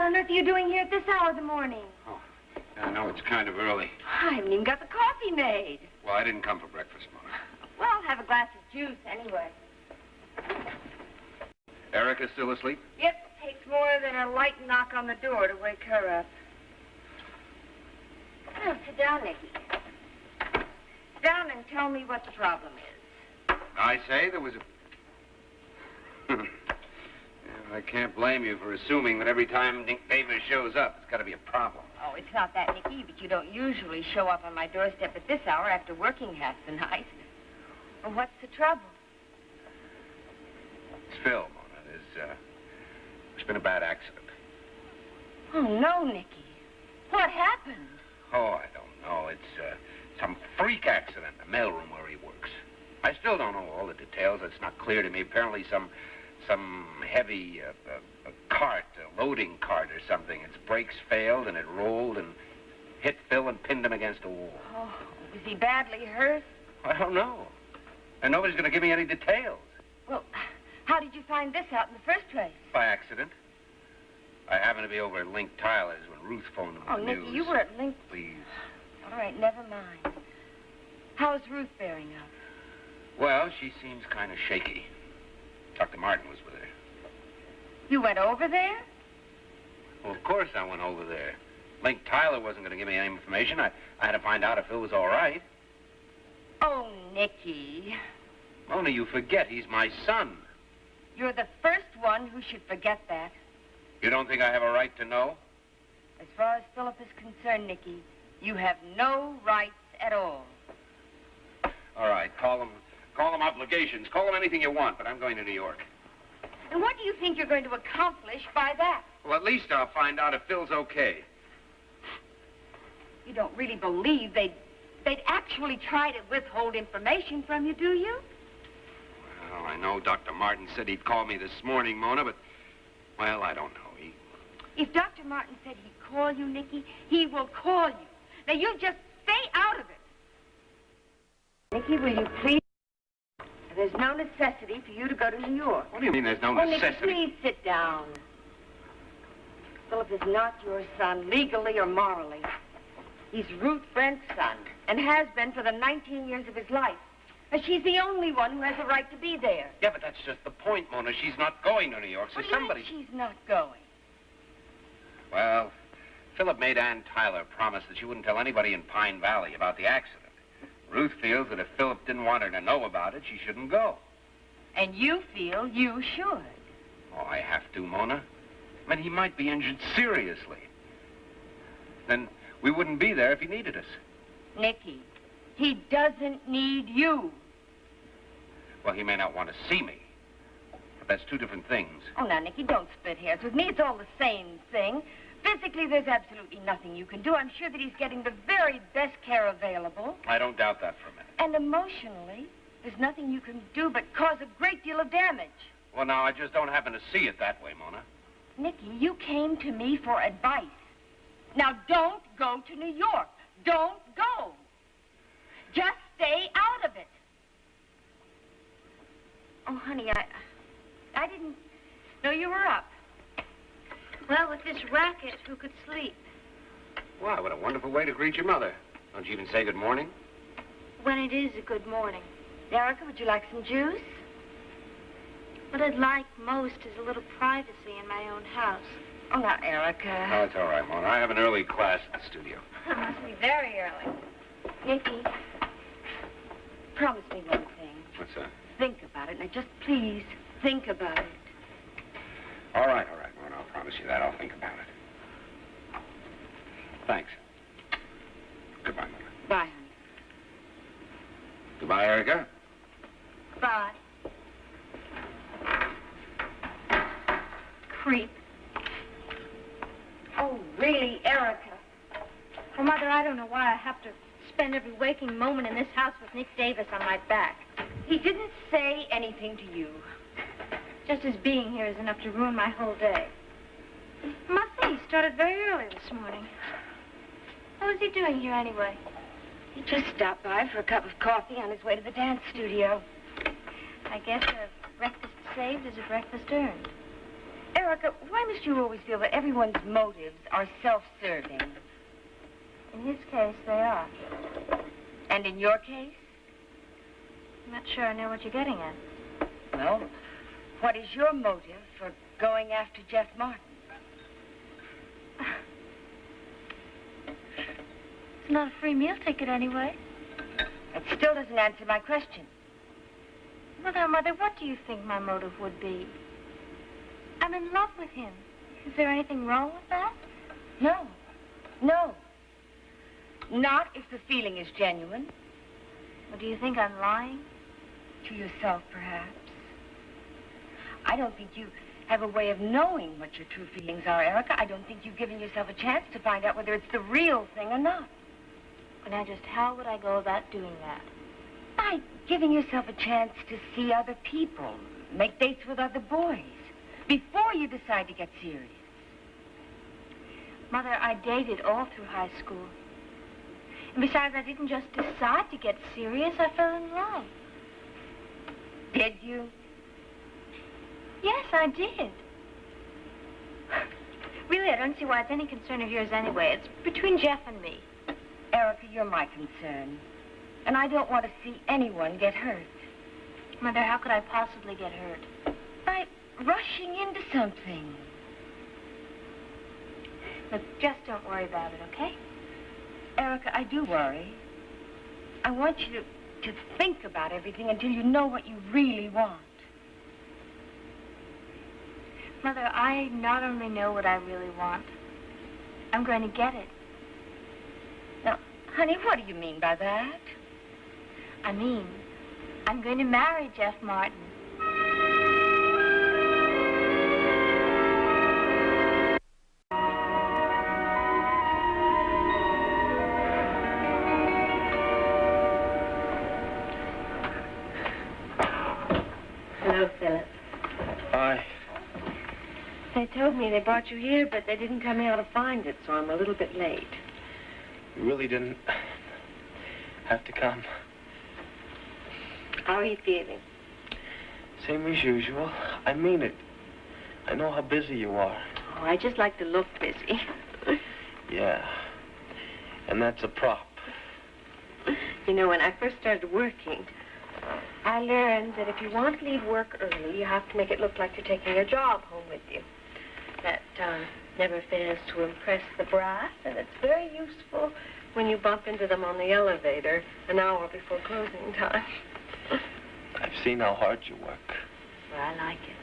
on earth are you doing here at this hour of the morning? Oh, I know it's kind of early. I haven't even got the coffee made. Well, I didn't come for breakfast, Mona. Well, I'll have a glass of juice anyway. Erica's still asleep? Yep, it takes more than a light knock on the door to wake her up. Well, sit down, Nicky. Sit down and tell me what the problem is. I say there was a... I can't blame you for assuming that every time Nick Davis shows up, it's got to be a problem. Oh, it's not that, Nicky, but you don't usually show up on my doorstep at this hour after working half the night. Well, what's the trouble? It's Phil, Mona. There's been a bad accident. Oh, no, Nicky. What happened? Oh, I don't know. It's some freak accident in the mailroom where he works. I still don't know all the details. It's not clear to me. Apparently some heavy cart, a loading cart or something. Its brakes failed and it rolled and hit Phil and pinned him against a wall. Oh, was he badly hurt? I don't know. And nobody's going to give me any details. Well, how did you find this out in the first place? By accident. I happened to be over at Link Tyler's when Ruth phoned him with the news. Nicky, you were at Link... Please. All right, never mind. How's Ruth bearing up? Well, she seems kind of shaky. Dr. Martin was with her. You went over there? Well, of course I went over there. Link Tyler wasn't going to give me any information. I had to find out if Phil was all right. Oh, Nicky. Mona, you forget he's my son. You're the first one who should forget that. You don't think I have a right to know? As far as Philip is concerned, Nicky, you have no rights at all. All right, call them obligations. Call them anything you want, but I'm going to New York. And what do you think you're going to accomplish by that? Well, at least I'll find out if Phil's okay. You don't really believe they'd actually try to withhold information from you, do you? Well, I know Dr. Martin said he'd call me this morning, Mona, but, well, I don't know. If Dr. Martin said he'd call you, Nicky, he will call you. Now, you just stay out of it. Nicky, will you please? There's no necessity for you to go to New York. What do you mean there's no necessity? Nicky, please sit down. Philip is not your son, legally or morally. He's Ruth Brent's son, and has been for the 19 years of his life. And she's the only one who has a right to be there. Yeah, but that's just the point, Mona. She's not going to New York, so somebody... What do you mean she's not going? Well, Philip made Ann Tyler promise that she wouldn't tell anybody in Pine Valley about the accident. Ruth feels that if Philip didn't want her to know about it, she shouldn't go. And you feel you should. Oh, I have to, Mona. I mean, he might be injured seriously. Then we wouldn't be there if he needed us. Nicky, he doesn't need you. Well, he may not want to see me. But that's two different things. Oh, now, Nicky, don't split hairs. With me, it's all the same thing. Physically, there's absolutely nothing you can do. I'm sure that he's getting the very best care available. I don't doubt that for a minute. And emotionally, there's nothing you can do but cause a great deal of damage. Well, now, I just don't happen to see it that way, Mona. Nicky, you came to me for advice. Now, don't go to New York. Don't go. Just stay out of it. Oh, honey, I didn't know you were up. Well, with this racket, who could sleep? Why, what a wonderful way to greet your mother. Don't you even say good morning? When it is a good morning. Erica, would you like some juice? What I'd like most is a little privacy in my own house. Oh, now, Erica. Oh, it's all right, Mona. I have an early class at the studio. It must be very early. Nicky, promise me one thing. What's that? Think about it. Now, just please think about it. All right, Mona. I'll promise you that. I'll think about it. Thanks. Goodbye, Mona. Bye, honey. Goodbye, Erica. Bye. Creep. Oh, really, Erica? Well, Mother, I don't know why I have to spend every waking moment in this house with Nick Davis on my back. He didn't say anything to you. Just his being here is enough to ruin my whole day. I must say, he started very early this morning. What was he doing here anyway? He just stopped by for a cup of coffee on his way to the dance studio. I guess a breakfast saved is a breakfast earned. Erica, why must you always feel that everyone's motives are self-serving? In his case, they are. And in your case? I'm not sure I know what you're getting at. Well, what is your motive for going after Jeff Martin? It's not a free meal ticket anyway. That still doesn't answer my question. Well, now, Mother, what do you think my motive would be? I'm in love with him. Is there anything wrong with that? No. No. Not if the feeling is genuine. Or do you think I'm lying? To yourself, perhaps. I don't think you have a way of knowing what your true feelings are, Erica. I don't think you've given yourself a chance to find out whether it's the real thing or not. Well, now, just how would I go about doing that? By giving yourself a chance to see other people, make dates with other boys, before you decide to get serious. Mother, I dated all through high school. And besides, I didn't just decide to get serious. I fell in love. Did you? Yes, I did. Really, I don't see why it's any concern of yours anyway. It's between Jeff and me. Erica, you're my concern. And I don't want to see anyone get hurt. Mother, how could I possibly get hurt? By rushing into something. Look, just don't worry about it, okay? Erica, I do worry. I want you to think about everything until you know what you really want. Mother, I not only know what I really want, I'm going to get it. Now, honey, what do you mean by that? I mean, I'm going to marry Jeff Martin. Hello, Philip. Hi. They told me they brought you here, but they didn't come here to find it, so I'm a little bit late. You really didn't have to come. How are you feeling? Same as usual. I mean it. I know how busy you are. Oh, I just like to look busy. Yeah. And that's a prop. You know, when I first started working, I learned that if you want to leave work early, you have to make it look like you're taking your job home with you. That never fails to impress the brass, and it's very useful when you bump into them on the elevator an hour before closing time. I've seen how hard you work. Well, I like it.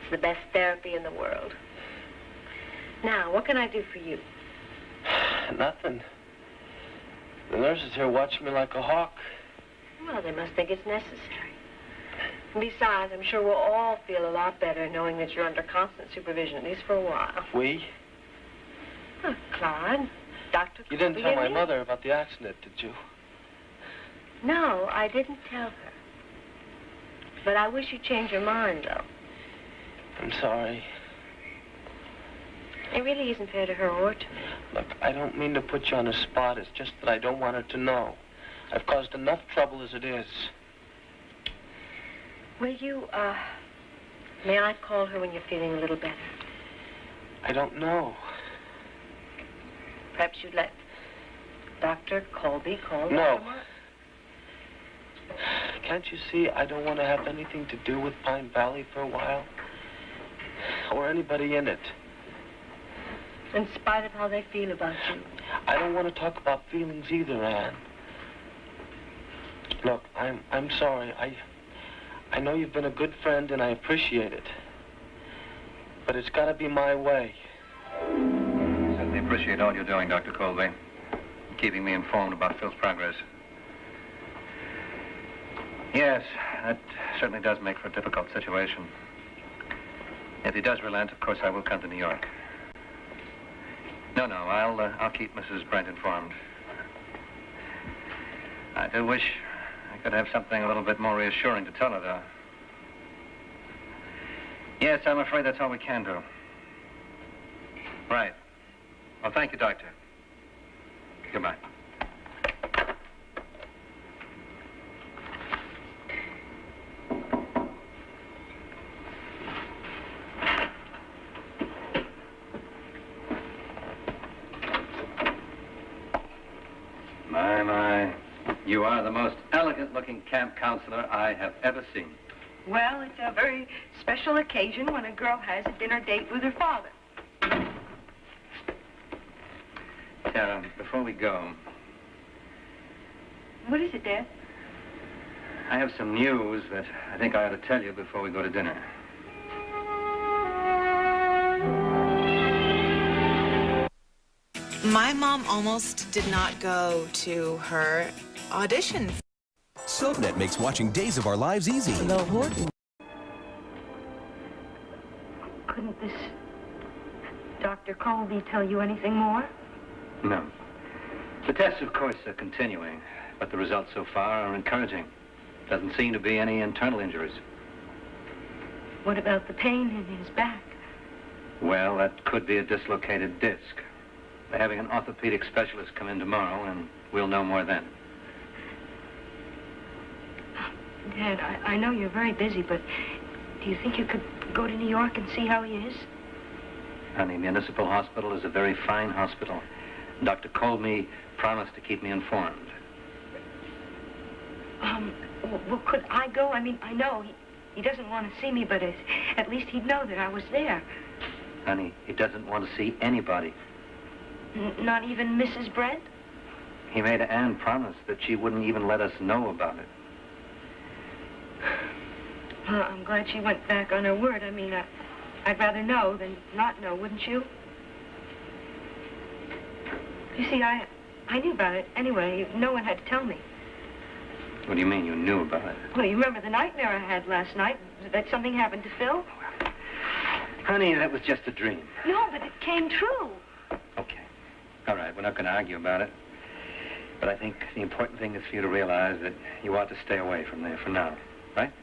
It's the best therapy in the world. Now, what can I do for you? Nothing. The nurses here watch me like a hawk. Well, they must think it's necessary. And besides, I'm sure we'll all feel a lot better knowing that you're under constant supervision, at least for a while. We? Huh, Claude, Dr. You didn't tell my Cooper, mother about the accident, did you? No, I didn't tell her. But I wish you'd change your mind, though. I'm sorry. It really isn't fair to her or to me. Look, I don't mean to put you on the spot. It's just that I don't want her to know. I've caused enough trouble as it is. Will you, may I call her when you're feeling a little better? I don't know. Perhaps you'd let Dr. Colby call No. Dr. Martin. Can't you see I don't want to have anything to do with Pine Valley for a while? Or anybody in it. In spite of how they feel about you. I don't want to talk about feelings either, Anne. Look, I'm sorry. I know you've been a good friend and I appreciate it. But it's got to be my way. Certainly appreciate all you're doing, Dr. Colby. Keeping me informed about Phil's progress. Yes, that certainly does make for a difficult situation. If he does relent, of course, I will come to New York. No, I'll keep Mrs. Brent informed. I do wish I could have something a little bit more reassuring to tell her, though. Yes, I'm afraid that's all we can do. Right. Well, thank you, Doctor. Goodbye. are the most elegant-looking camp counselor I have ever seen. Well, it's a very special occasion when a girl has a dinner date with her father. Tara, before we go, What is it, Dad? I have some news that I think I ought to tell you before we go to dinner. My mom almost did not go to her audition. SoapNet makes watching Days of Our Lives easy. Couldn't this Dr. Colby tell you anything more? No. The tests, of course, are continuing, but the results so far are encouraging. Doesn't seem to be any internal injuries. What about the pain in his back? Well, that could be a dislocated disc. They're having an orthopedic specialist come in tomorrow, and we'll know more then. Dad, I know you're very busy, but do you think you could go to New York and see how he is? Honey, Municipal Hospital is a very fine hospital. Dr. Colby promised to keep me informed. Well, could I go? I mean, I know he doesn't want to see me, but at least he'd know that I was there. Honey, he doesn't want to see anybody. Not even Mrs. Brent? He made Anne promise that she wouldn't even let us know about it. Well, I'm glad she went back on her word. I mean, I'd rather know than not know, wouldn't you? You see, I knew about it anyway. No one had to tell me. What do you mean you knew about it? Well, you remember the nightmare I had last night? That something happened to Phil? Honey, that was just a dream. No, but it came true. Okay. All right, we're not going to argue about it. But I think the important thing is for you to realize that you ought to stay away from there for now, right?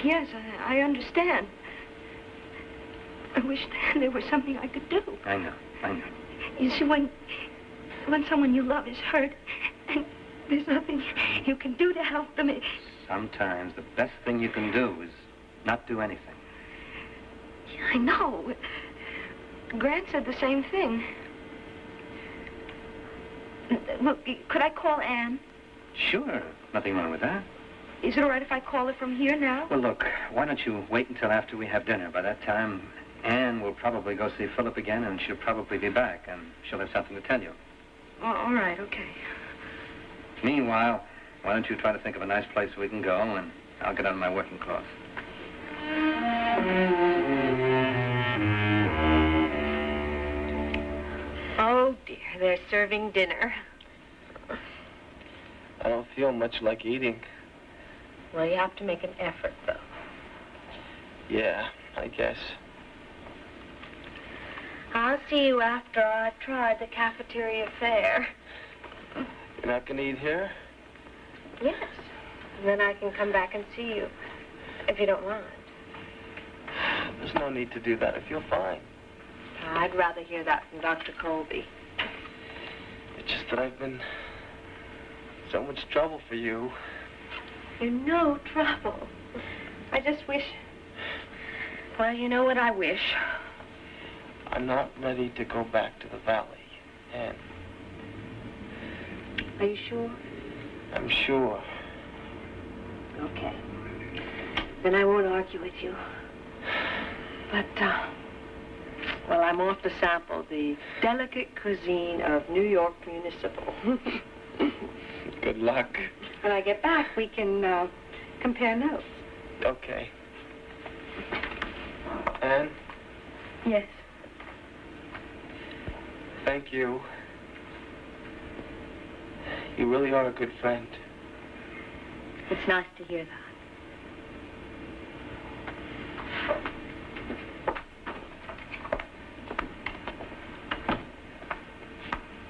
Yes, I understand. I wish there was something I could do. I know. You see, when someone you love is hurt, and there's nothing you can do to help them, Sometimes the best thing you can do is not do anything. I know. Grant said the same thing. Look, could I call Anne? Sure. Nothing wrong with that. Is it all right if I call her from here now? Well, look, why don't you wait until after we have dinner? By that time, Anne will probably go see Philip again, and she'll probably be back, and she'll have something to tell you. Oh, all right, okay. Meanwhile, why don't you try to think of a nice place we can go, and I'll get on my working clothes. Oh, dear, they're serving dinner. I don't feel much like eating. Well, you have to make an effort, though. Yeah, I guess. I'll see you after I've tried the cafeteria fare. You're not going to eat here? Yes. And then I can come back and see you, if you don't mind. There's no need to do that if you're fine. I'd rather hear that from Dr. Colby. It's just that I've been so much trouble for you. You're no trouble. I just wish... Well, you know what I wish? I'm not ready to go back to the valley, Anne. Are you sure? I'm sure. Okay. Then I won't argue with you. But, well, I'm off to sample the delicate cuisine of New York Municipal. Good luck. When I get back, we can, compare notes. Okay. Anne? Yes. Thank you. You really are a good friend. It's nice to hear that.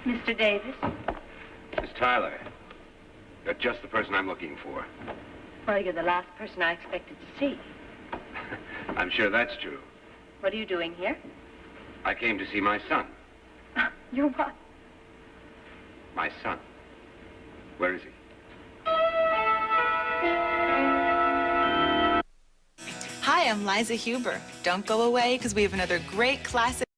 Mr. Davis? Miss Tyler, you're just the person I'm looking for. Well, you're the last person I expected to see. I'm sure that's true. What are you doing here? I came to see my son. You're what? My son. Where is he? Hi, I'm Liza Huber. Don't go away because we have another great classic.